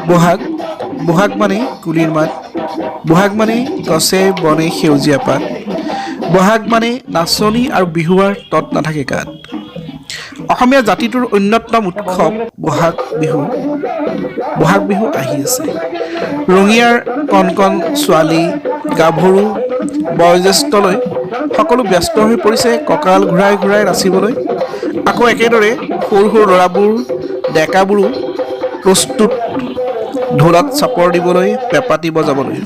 বহাগ বহাগ মানে কুলিৰ মাত, বহাগ মানে গছে বনে সেউজীয়া পাত, বহাগ মানে নাচনি আৰু বিহুৱাৰ তত নাথাকে গাত। অসমীয়া জাতিটোৰ অন্যতম উৎসৱ বহাগ বিহু। বহাগ বিহু আহি আছে। ৰঙিয়াৰ কণ কণ ছোৱালী, গাভৰু, বয়োজ্যেষ্ঠলৈ সকলো ব্যস্ত হৈ পৰিছে কঁকাল ঘূৰাই ঘূৰাই নাচিবলৈ। আকৌ একেদৰে সৰু সৰু ল'ৰাবোৰ, ডেকাবোৰো প্ৰস্তুত ঢোলত চাপৰ দিবলৈ, পেঁপাতি বজাবলৈ।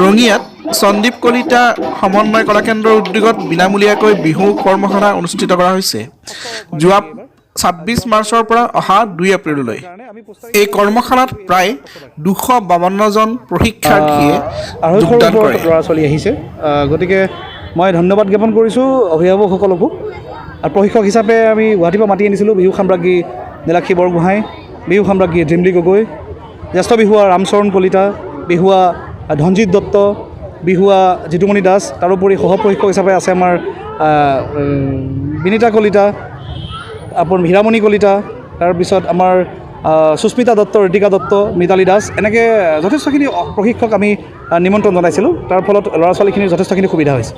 ৰঙিয়াত সন্দীপ কলিতা সমন্বয় কলাকেন্দ্ৰৰ উদ্যোগত বিনামূলীয়াকৈ বিহু কৰ্মশালা অনুষ্ঠিত কৰা হৈছে যোৱা ২৬ মাৰ্চৰ পৰা অহা ২ এপ্ৰিললৈ। এই কৰ্মশালাত প্ৰায় ২৫২ জন প্ৰশিক্ষাৰ্থীয়ে যোগদান কৰে। ল'ৰা ছোৱালী আহিছে, গতিকে মই ধন্যবাদ জ্ঞাপন কৰিছোঁ অভিভাৱকসকলকো। আৰু প্ৰশিক্ষক হিচাপে আমি গুৱাহাটীৰ পৰা মাতি আনিছিলোঁ বিহু সম্ৰাজ্ঞী নীলাক্ষী বৰগোহাঁই, বিহু সম্ৰাজ্ঞী ডিম্লী গগৈ, জ্যেষ্ঠ বিহুৱা ৰামচৰণ কলিতা, বিহুৱা ধনজিৎ দত্ত, বিহুৱা জিতুমণি দাস। তাৰোপৰি সহ প্ৰশিক্ষক হিচাপে আছে আমাৰ বিনীতা কলিতা, আপোনাৰ হীৰামণি কলিতা, তাৰপিছত আমাৰ সুস্মিতা দত্ত, ঋতিকা দত্ত, মিতালী দাস, এনেকৈ যথেষ্টখিনি প্ৰশিক্ষক আমি নিমন্ত্ৰণ জনাইছিলোঁ। তাৰ ফলত ল'ৰা ছোৱালীখিনিৰ যথেষ্টখিনি সুবিধা হৈছে।